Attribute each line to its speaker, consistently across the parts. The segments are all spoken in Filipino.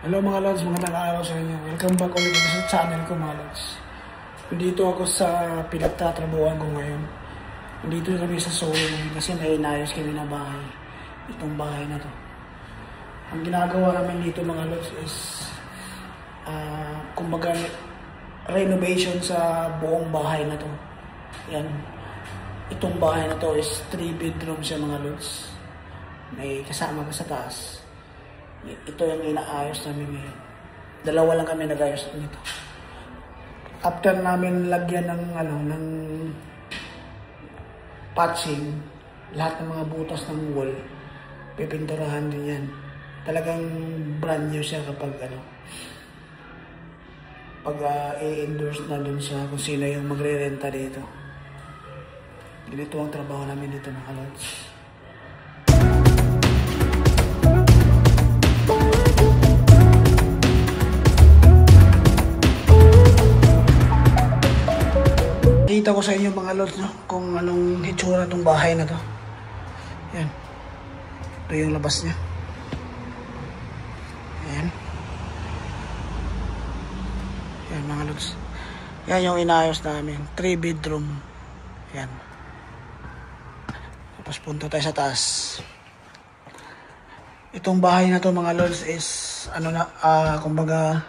Speaker 1: Hello mga lods, magandang araw sa inyo. Welcome back ulit sa channel ko mga lods. Nandito ako sa pinagtatrabuhan ko ngayon. Nandito kami sa Seoul kasi may inayos kami na bahay. Itong bahay na to. Ang ginagawa namin dito mga lods is kumbaga renovation sa buong bahay na to. Yan. Itong bahay na to is 3 bedroom siya mga lods. May kasama ka sa taas. Ito yung inaayos namin ngayon. Dalawa lang kami nag-ayos nito. After namin lagyan ng patching, lahat ng mga butas ng wall, pipinturahan din yan. Talagang brand new siya kapag pag i-endorse na dun sa kung sino yung magre-renta dito. Ganito ang trabaho namin dito mga lods. Kita ko sa inyo mga lods, no? Kung anong hitsura itong bahay na to. Yan. Ito yung labas niya. Yan. Yan mga lods. Yan yung inayos namin. 3 bedroom. Yan. Tapos punta tayo sa taas. Itong bahay na to mga lods is kumbaga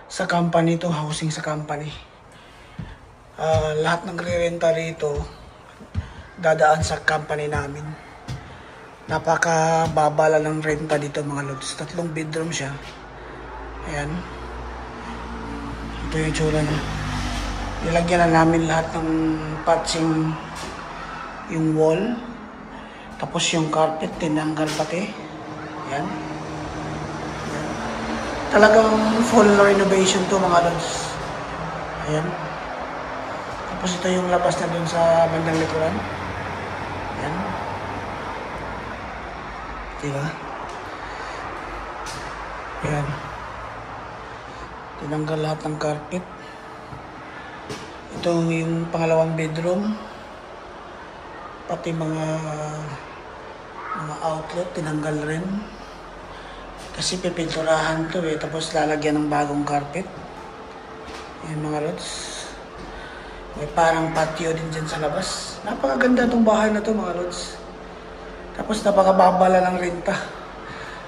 Speaker 1: sa company to, housing sa company. Lahat ng re-renta rito dadaan sa company namin. Napakababala ng renta dito mga lods. 3 bedroom siya. Ayan. Ito yung tsura niya. Nilagyan na namin lahat ng patching, yung wall. Tapos yung carpet tinanggal pati. Ayan. Ayan. Talagang full renovation to mga lods. Ayan. Tapos ito yung labas na dun sa bandang likuran. Yan. Diba? Yan. Tinanggal lahat ng carpet. Ito yung pangalawang bedroom. Pati mga outlet tinanggal rin. Kasi pipinturahan to eh. Tapos lalagyan ng bagong carpet. Yan mga lods. May parang patio din dyan sa labas. Napakaganda itong bahay na to mga lods. Tapos napakababala ng renta.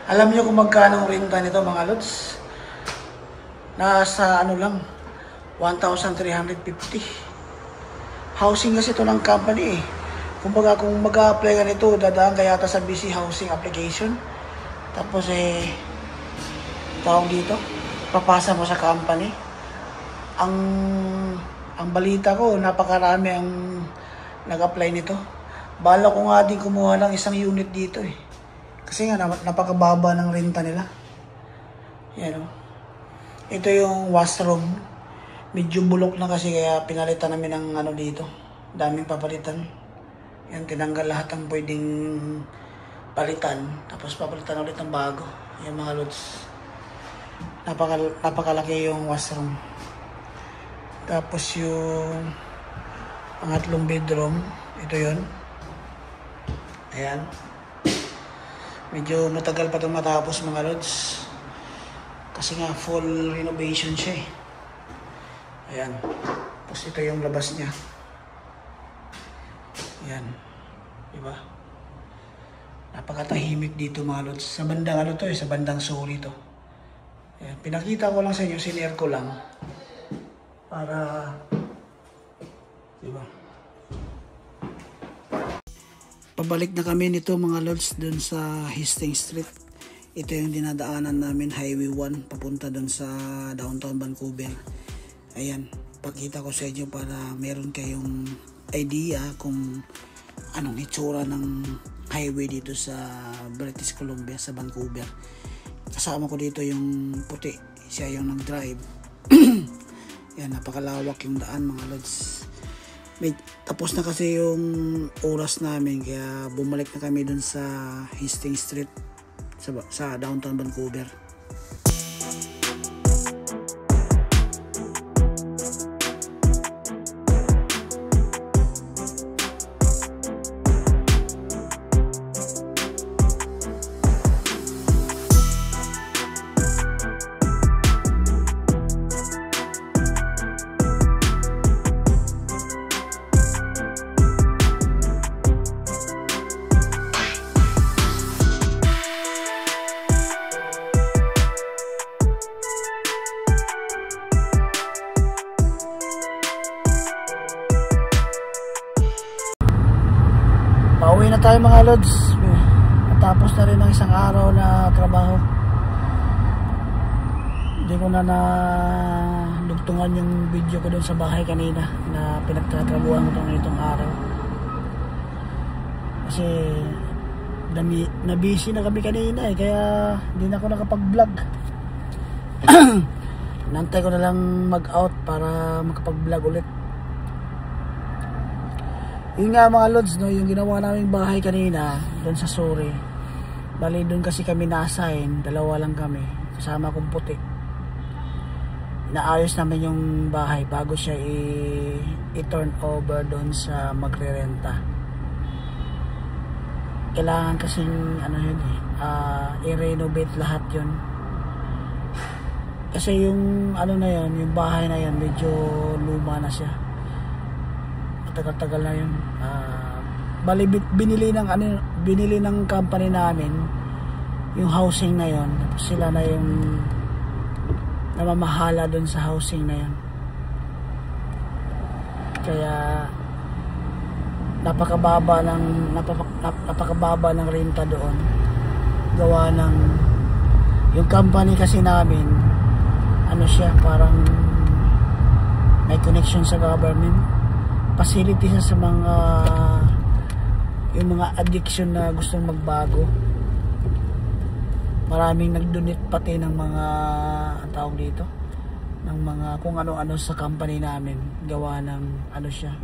Speaker 1: Alam nyo kung magkano ang renta nito mga lods? Nasa lang, 1,350. Housing kasi ito ng company eh. Kumbaga kung mag-a-apply ka nito, dadaan ka yata sa BC Housing application. Tapos tawag dito, papasa mo sa company. Ang balita ko, napakarami ang nag-apply nito. Bala ko nga din kumuha ng isang unit dito eh. Kasi nga, napakababa ng renta nila. Yan o. Ito yung washroom. Medyo bulok na kasi kaya pinalitan namin ng dito. Daming papalitan. Yan, tinanggal lahat ang pwedeng palitan. Tapos papalitan ulit ng bago. Yan mga lods. Napakalaki yung washroom. Tapos yung pangatlong bedroom, ito yun. Ayan. Medyo matagal pa itong matapos mga lods. Kasi nga full renovation siya eh. Ayan. Tapos ito yung labas niya. Ayan. Diba? Napakatahimik dito mga lods. Sa bandang sa bandang Seoul ito. Ayan. Pinakita ko lang sa inyo, sinare ko lang. Para, diba? Pabalik na kami nito mga lods dun sa Hastings Street. Ito yung dinadaanan namin, Highway 1, papunta dun sa downtown Vancouver. Ayan, pakita ko sa inyo para meron kayong idea kung anong itsura ng highway dito sa British Columbia, sa Vancouver. Kasama ko dito yung puti, siya yung nag-drive. Yan, napakalawak yung daan mga lods. Tapos na kasi yung oras namin kaya bumalik na kami dun sa Hastings Street sa downtown Vancouver. na tayo mga lods. Natapos na rin ang isang araw na trabaho. Hindi ko na dugtungan yung video ko dun sa bahay kanina na pinagtatrabuhan ko itong araw. Kasi na-busy na kami kanina kaya hindi na ako nakapag-vlog. Nantay ko na lang mag-out para makapag-vlog ulit. Yun nga mga lods, no, yung ginawa naming bahay kanina doon sa Suri. Bali doon kasi kami na-assign, dalawa lang kami, kasama kong puti. Naayos namin yung bahay bago siya i-turn over doon sa magre-renta. Kailangan kasing i-renovate lahat yun. Kasi yung na yun, yung bahay na yun medyo luma na siya. Tagal-tagal na yun. Bali binili ng company namin yung housing na yun. Tapos sila na yung namamahala doon sa housing na yun. Kaya napakababa ng renta doon. Gawa ng yung company kasi namin siya, parang may connection sa government. Facility sa mga yung mga addiction na gustong magbago. Maraming nag-donate pati ng mga tawag dito, ng mga kung ano-ano sa company namin. Gawa ng siya,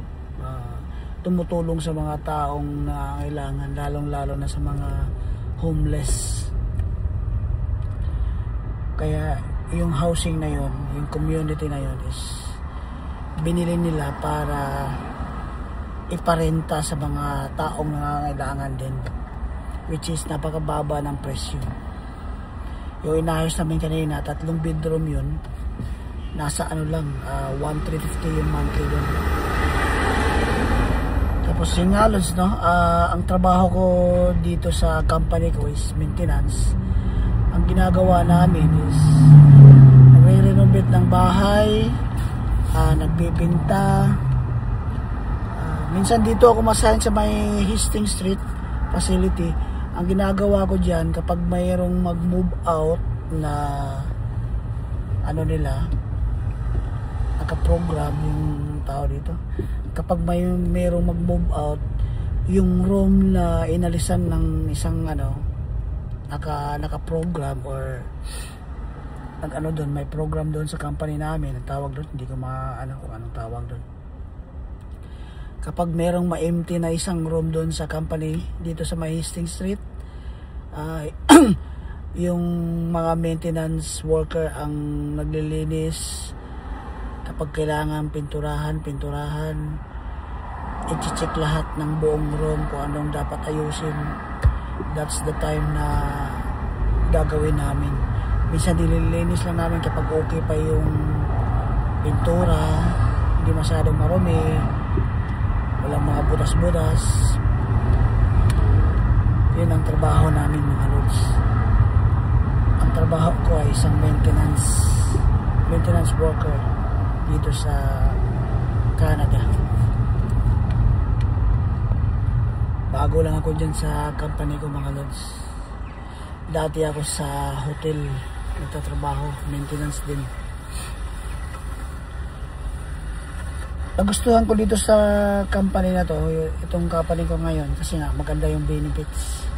Speaker 1: tumutulong sa mga taong nangangailangan, lalong-lalo na sa mga homeless. Kaya yung housing na yon, yung community na yon is binili nila para iparenta sa mga taong nangangailangan din, which is napakababa ng presyo. Yung inayos namin kanina, 3 bedroom yun, nasa 1,350 yung monthly yun. Tapos yung halos, no, ang trabaho ko dito sa company ko is maintenance. Ang ginagawa namin is nagre-renovate ng bahay, nagbibinta. Minsan dito ako masahin sa may Hastings Street facility. Ang ginagawa ko dyan, kapag mayroong mag-move out na nila, naka-program yung tao dito. Kapag mayroong mag-move out, yung room na inalisan ng isang naka-program or doon, may program doon sa company namin, ang tawag doon, hindi ko kung anong tawag doon. Kapag merong ma-empty na isang room doon sa company dito sa may Hastings Street, yung mga maintenance worker ang naglilinis. Kapag kailangan pinturahan, i-check lahat ng buong room kung anong dapat ayusin. That's the time na gagawin namin. Minsan nililinis lang namin kapag okay pa yung pintura, hindi masyadong marumi, walang mga butas-butas. Yun ang trabaho namin mga lods. Ang trabaho ko ay isang maintenance worker dito sa Canada. Bago lang ako dyan sa company ko mga lods. Dati ako sa hotel nagtatrabaho, maintenance din. Nagustuhan ko dito sa company na to, itong company ko ngayon, kasi nga maganda yung benefits.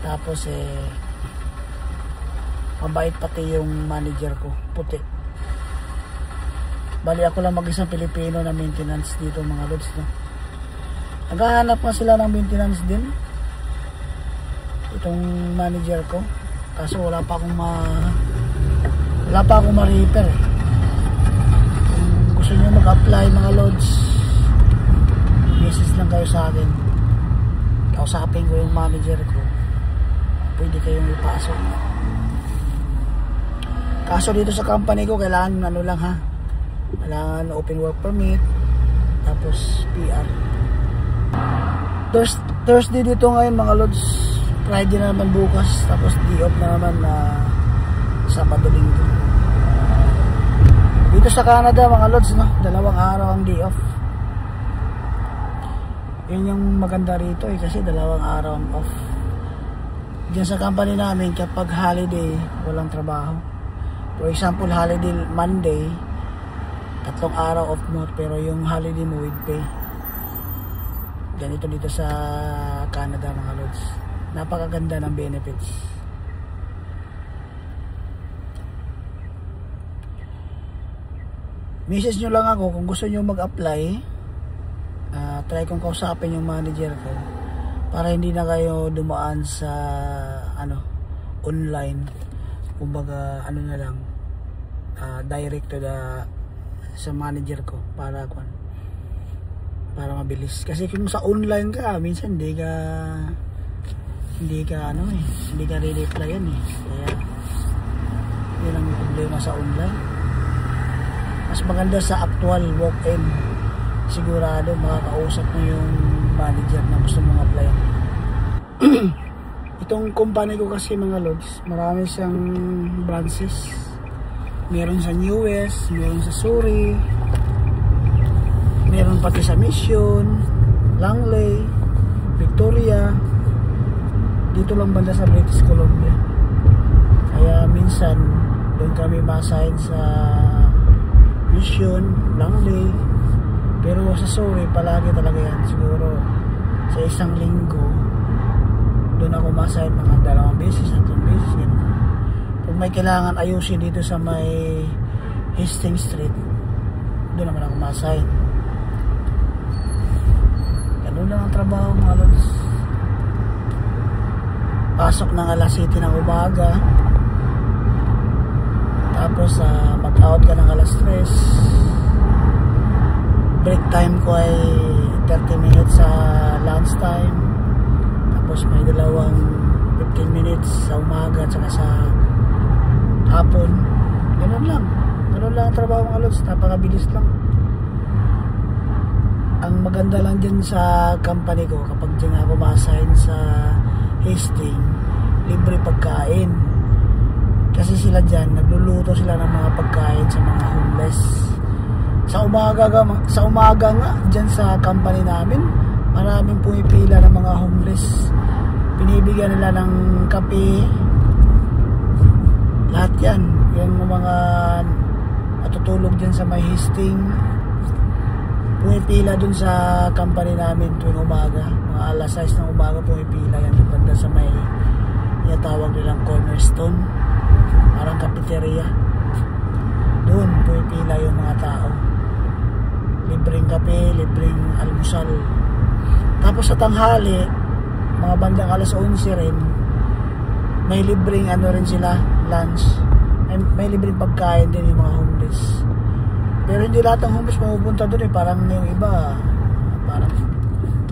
Speaker 1: Tapos mabait pati yung manager ko, puti. Bali ako lang mag-isang Pilipino na maintenance dito mga lods, no? Naghahanap nga sila ng maintenance din, itong manager ko. Kaso wala pa akong ma-repair. Kung gusto niyo mag-apply mga lods, message lang kayo sa akin. Kausapin ko yung manager ko, pwede kayong ipasok. Kaso dito sa company ko kailangan kailangan open work permit, tapos PR. Thursday dito ngayon mga lods, Friday na naman bukas, tapos D-off na naman na Sabado Linggo. Dito sa Canada mga lods, no, 2 araw ang D-off. Yun yung maganda rito kasi 2 araw ang off. Diyan sa company namin kapag holiday walang trabaho. For example, holiday Monday, 3 araw off mo, pero yung holiday mo with pay. Ganito dito sa Canada mga lods. Napakaganda ng benefits. Message nyo lang ako kung gusto nyo mag-apply. Try kong kausapin yung manager ko para hindi na kayo dumaan sa online. Kumbaga na lang, direct to sa manager ko para mabilis. Kasi kung sa online ka, minsan hindi ka re-reply yan eh. Kaya yun ang problema sa online. Mas maganda sa actual walk-in. Sigurado makakausap mo yung manager na gusto mong apply. Itong company ko kasi mga lods, marami siyang branches. Meron sa US, meron sa Surrey, meron pati sa Mission, Langley, Victoria. Dito lang banda sa British Columbia. Kaya minsan doon kami ma-assign sa Mission, Langley. Pero sa Surrey palagi talaga yan. Siguro sa isang linggo doon ako ma-assign mga 2 beses, 3 beses ganun. Kung may kailangan ayusin dito sa may Hastings Street, doon naman ako ma-assign. Ganun lang ang trabaho mga lods. Pasok ng alas 7 ng umaga, tapos mag-out ka ng alas 3. Break time ko ay 30 minutes sa lunch time, tapos may 15 minutes sa umaga at saka sa hapon. Ganun lang ang trabaho mga lods. Napakabilis lang. Ang maganda lang dyan sa company ko, kapag dyan ako ma-assign sa Hastings, libre pagkain. Kasi sila dyan, nagluluto sila ng mga pagkain sa mga homeless. Sa umaga nga dyan sa company namin, maraming pumipila ng mga homeless. Binibigyan nila ng kape, lahat yan. Yung mga natutulog dyan sa may Hastings, pumipila dun sa company namin tuwing umaga. Mga alas 6 ng umaga pumipila yan banda sa may tawag nilang Cornerstone, parang cafeteria. Doon pumipila yung mga tao. Libreng kape, libreng almusal. Tapos sa tanghali, mga bandang alas 11 rin, may libreng rin sila, lunch. May libreng pagkain din yung mga homeless. Pero hindi lahat ng homeless mapupunta doon eh. Parang yung iba,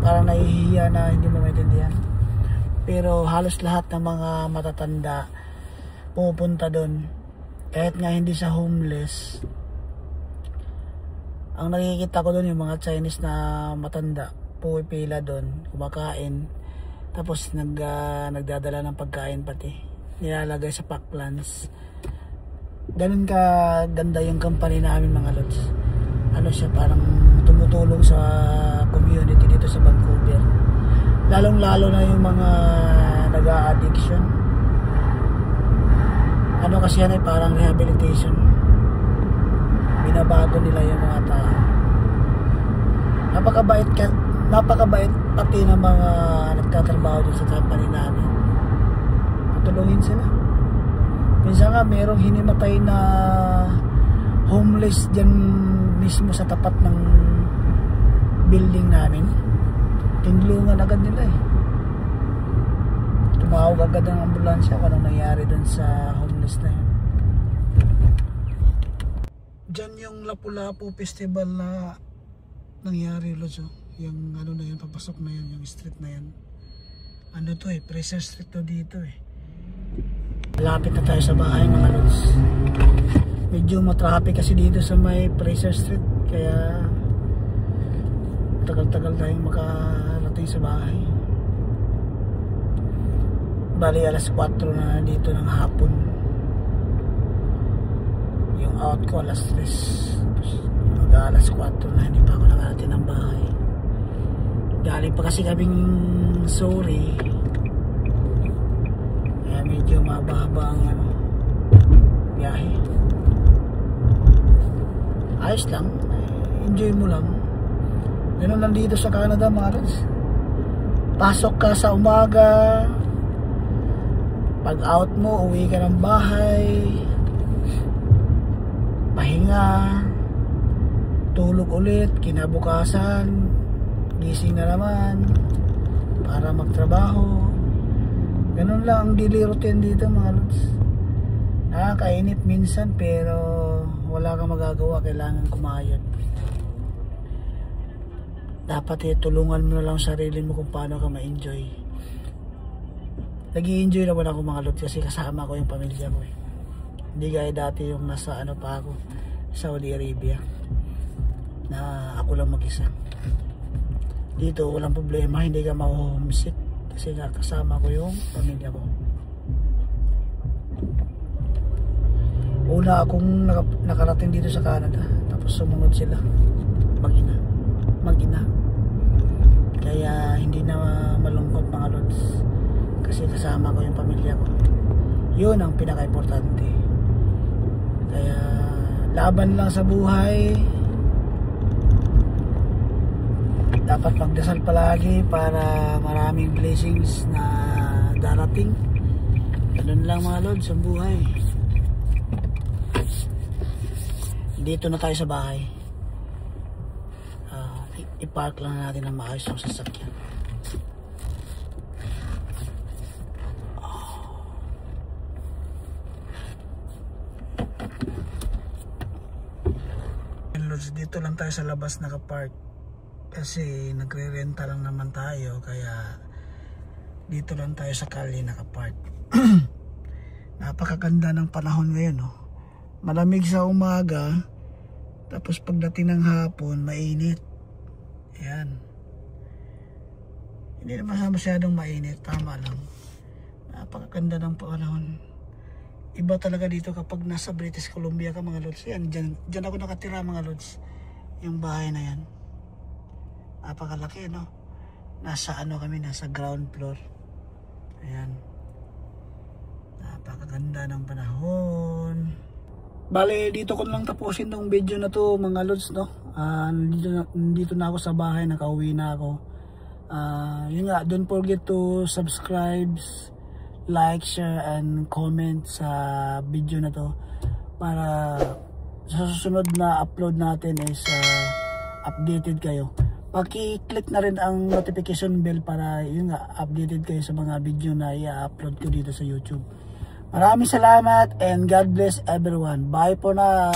Speaker 1: parang nahihiya na hindi mo maintindihan. Pero halos lahat ng mga matatanda pumupunta doon. Kahit nga hindi sa homeless, ang nakikita ko doon yung mga Chinese na matanda, pumipila doon, kumakain, tapos nagdadala ng pagkain pati, nilalagay sa pack lunch. Ganun ka ganda yung company namin mga lods. Siya, parang tumutulong sa community dito sa Vancouver, lalong lalo na yung mga nag-a-addiction. Kasi yan ay parang rehabilitation. Binabago nila yung mga tao. Napakabait pati ng mga nagtatrabaho dito sa company namin. Patulungin sila. Minsan nga merong hinimatay na homeless dyan mismo sa tapat ng building namin. Tinulungan agad nila eh. Tumawag agad ang ambulansya kung anong nangyari dun sa homeless na yun. Dyan yung Lapu-Lapu Festival na nangyari, Lods. Yung na yun, papasok na yun, yung street na yan. Fraser Street to dito eh. Malapit na tayo sa bahay mga Lods. Medyo matraffic kasi dito sa may Fraser Street, kaya tagal-tagal tayong makarating sa bahay. Bali alas 4 na dito ng hapon. Yung out ko alas 3. Alas 4 na, hindi pa ako nakarating ng bahay. Galing pa kasi kaming sorry. Kaya medyo mababa ang biyahe. Ayos lang. Enjoy mo lang. Ganun lang dito sa Canada mga lods. Pasok ka sa umaga. Pag out mo, uwi ka ng bahay. Pahinga. Tulog ulit. Kinabukasan, gising na naman para magtrabaho. Ganun lang ang daily routine dito mga lods. Nakakainip minsan pero wala kang magagawa. Kailangan kumayod. Dapat tulungan mo na lang sarili mo kung paano ka ma-enjoy. Nag-i-enjoy naman ako mga lods kasi kasama ko yung pamilya ko eh. Hindi gaya dati yung nasa pa ako, Saudi Arabia, na ako lang mag-isa. Dito walang problema, hindi ka ma-homesick kasi kasama ko yung pamilya ko. Una akong nakarating dito sa Canada, tapos sumunod sila mag-ina. Kaya hindi na malungkot mga lods kasi kasama ko yung pamilya ko. Yun ang pinaka-importante. Kaya laban lang sa buhay. Dapat magdasal palagi para maraming blessings na darating. Ganun lang mga lods ang buhay. Dito na tayo sa bahay. I-park lang natin ang maayos yung sasakyan. Dito lang tayo sa labas nakapark kasi nagre-renta lang naman tayo, kaya dito lang tayo sa kalye nakapark. Napakaganda ng panahon ngayon, no? Malamig sa umaga, tapos pagdating ng hapon mainit. Ayan. Hindi naman masyadong mainit, tama lang. Napakaganda ng panahon. Iba talaga dito kapag nasa British Columbia ka mga lods. Yan, dyan ako nakatira mga lods. Yung bahay na yan. Napakalaki, no? Nasa kami, nasa ground floor. Ayan. Napakaganda ng panahon. Bale, dito ko lang tapusin tong video na to mga lods, no? Nandito na ako sa bahay, nakauwi na ako. Yun nga, don't forget to subscribe, like, share, and comment sa video na to para sa susunod na upload natin is updated kayo. Paki-click na rin ang notification bell para yun nga, updated kayo sa mga video na i-upload ko dito sa YouTube. Maraming salamat and God bless everyone. Bye for now.